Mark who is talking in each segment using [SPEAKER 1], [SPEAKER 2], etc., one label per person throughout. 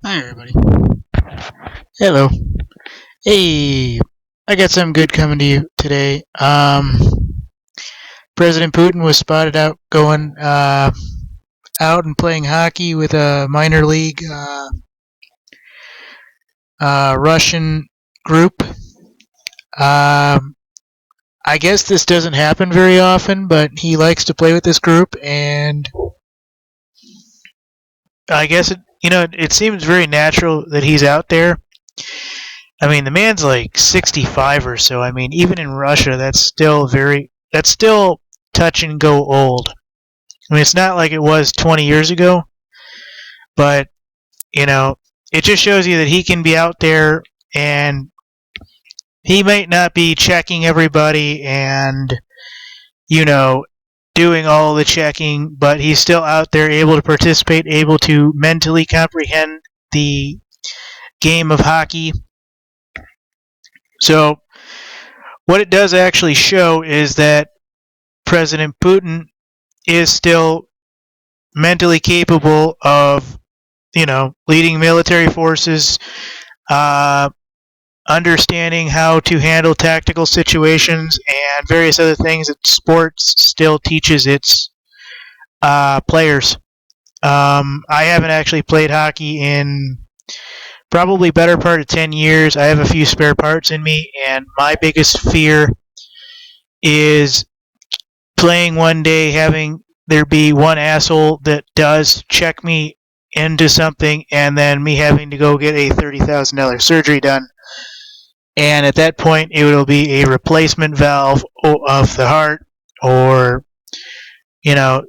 [SPEAKER 1] Hi, everybody. Hello. Hey, I got something good coming to you today. President Putin was spotted out going out and playing hockey with a minor league Russian group. I guess this doesn't happen very often, but he likes to play with this group, and I guess it seems very natural that he's out there. I mean, the man's like 65 or so. I mean, even in Russia, that's still touch and go old. I mean, it's not like it was 20 years ago, but it just shows you that he can be out there and he might not be checking everybody and doing all the checking, but he's still out there able to participate, able to mentally comprehend the game of hockey. So what it does actually show is that President Putin is still mentally capable of, leading military forces, understanding how to handle tactical situations, and various other things that sports still teaches its players. I haven't actually played hockey in probably better part of 10 years. I have a few spare parts in me, and my biggest fear is playing one day, having there be one asshole that does check me into something, and then me having to go get a $30,000 surgery done. And at that point, it will be a replacement valve of the heart, or, I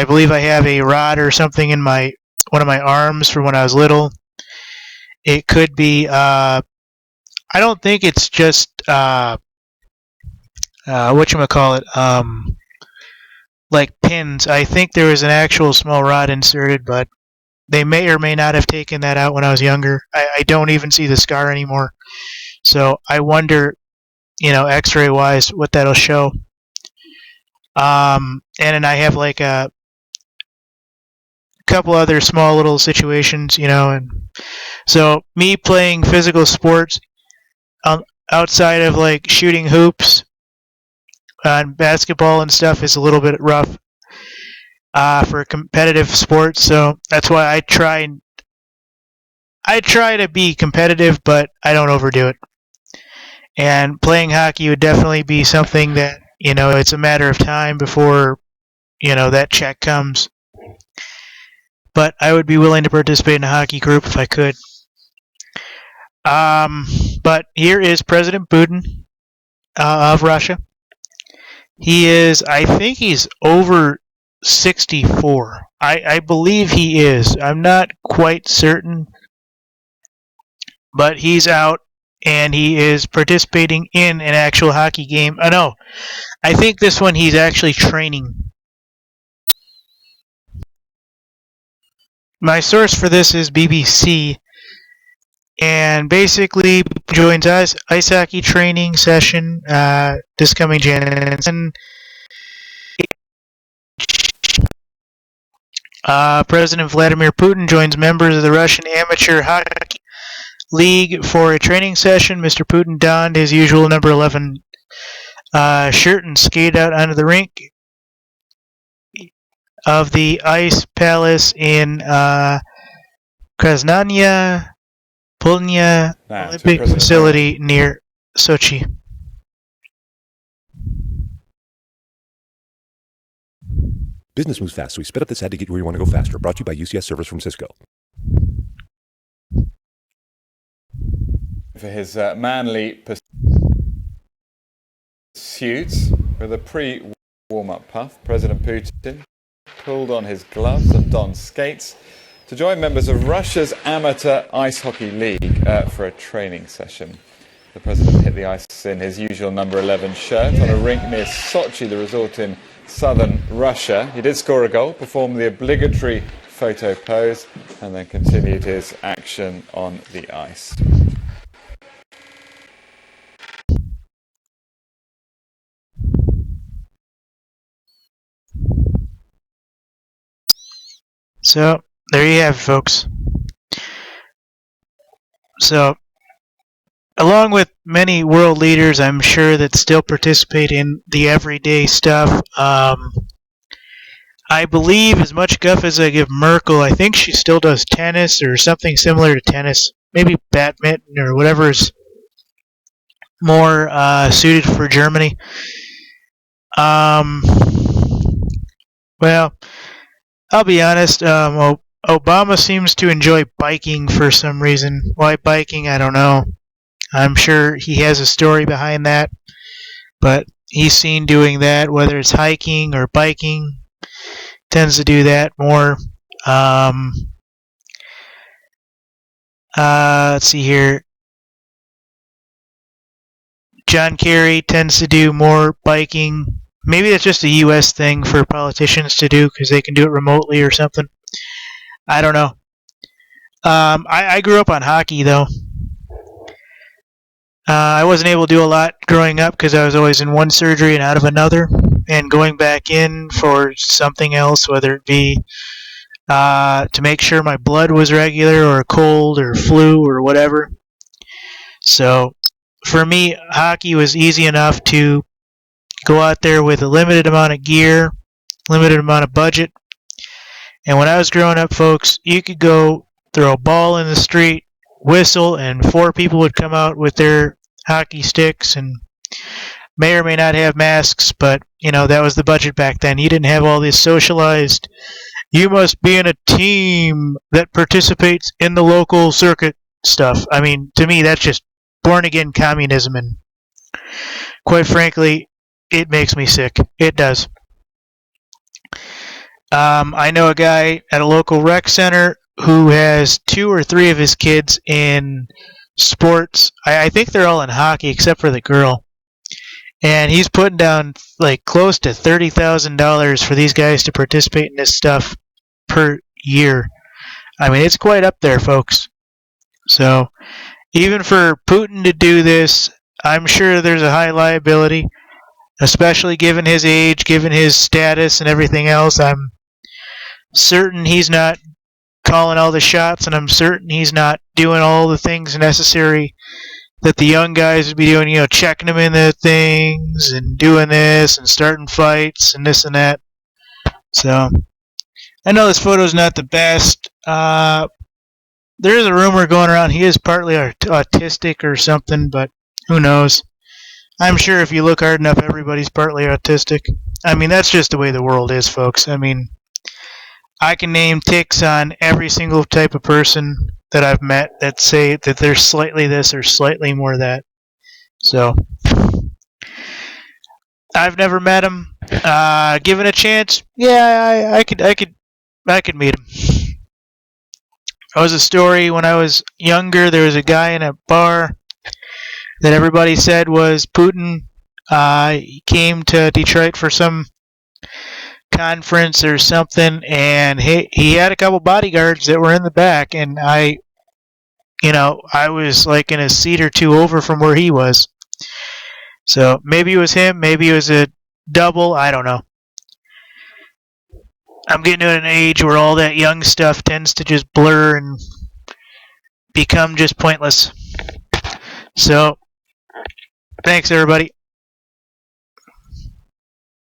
[SPEAKER 1] believe I have a rod or something in one of my arms from when I was little. It could be, I don't think it's just, whatchamacallit, like pins. I think there was an actual small rod inserted, but they may or may not have taken that out when I was younger. I don't even see the scar anymore. So I wonder, x-ray wise, what that'll show. And then I have like a couple other small little situations, and so me playing physical sports outside of like shooting hoops and basketball and stuff is a little bit rough for competitive sports. So that's why I try to be competitive, but I don't overdo it. And playing hockey would definitely be something that, it's a matter of time before, that check comes. But I would be willing to participate in a hockey group if I could. But here is President Putin of Russia. I think he's over 64. I believe he is. I'm not quite certain. But he's out and he is participating in an actual hockey game. Oh, no. I think this one he's actually training. My source for this is BBC. And basically, joins ice hockey training session this coming January. President Vladimir Putin joins members of the Russian Amateur Hockey League for a training session. Mr. Putin donned his usual number 11 shirt and skated out onto the rink of the Ice Palace in Krasnaya Polnya Olympic facility near Sochi.
[SPEAKER 2] Business moves fast, so we sped up this ad to get where you want to go faster. Brought to you by UCS servers from Cisco.
[SPEAKER 3] For his manly pursuits, with a pre-warm-up puff, President Putin pulled on his gloves and donned skates to join members of Russia's Amateur Ice Hockey League for a training session. The president hit the ice in his usual number 11 shirt on a rink near Sochi, the resort in southern Russia. He did score a goal, performed the obligatory photo pose, and then continued his action on the ice.
[SPEAKER 1] So, there you have it, folks. So, along with many world leaders, I'm sure that still participate in the everyday stuff. I believe, as much guff as I give Merkel, I think she still does tennis or something similar to tennis. Maybe badminton or whatever's more suited for Germany. Well, I'll be honest. Obama seems to enjoy biking for some reason. Why biking? I don't know. I'm sure he has a story behind that, but he's seen doing that, whether it's hiking or biking. Tends to do that more. Let's see here. John Kerry tends to do more biking. Maybe that's just a U.S. thing for politicians to do because they can do it remotely or something. I don't know. I grew up on hockey, though. I wasn't able to do a lot growing up because I was always in one surgery and out of another, and going back in for something else, whether it be to make sure my blood was regular or a cold or flu or whatever. So for me, hockey was easy enough to go out there with a limited amount of gear, limited amount of budget. And when I was growing up, folks, you could go throw a ball in the street, whistle, and 4 people would come out with their hockey sticks and may or may not have masks, but, that was the budget back then. You didn't have all this socialized, you must be in a team that participates in the local circuit stuff. I mean, to me, that's just born-again communism, and quite frankly, it makes me sick. It does. I know a guy at a local rec center who has 2 or 3 of his kids in sports. I think they're all in hockey except for the girl. And he's putting down like close to $30,000 for these guys to participate in this stuff per year. I mean, it's quite up there, folks. So, even for Putin to do this, I'm sure there's a high liability, especially given his age, given his status, and everything else. I'm certain he's not calling all the shots, and I'm certain he's not doing all the things necessary that the young guys would be doing, checking them in the things and doing this and starting fights and this and that. So, I know this photo's not the best. There is a rumor going around he is partly autistic or something, but who knows? I'm sure if you look hard enough, everybody's partly autistic. I mean, that's just the way the world is, folks. I mean, I can name ticks on every single type of person that I've met that say that they're slightly this or slightly more that. So, I've never met him. Given a chance, yeah, I could meet him. There was a story when I was younger. There was a guy in a bar that everybody said was Putin. He came to Detroit for some conference or something, and he had a couple bodyguards that were in the back, and I was like in a seat or 2 over from where he was. So maybe it was him, maybe it was a double, I don't know. I'm getting to an age where all that young stuff tends to just blur and become just pointless. So, thanks everybody.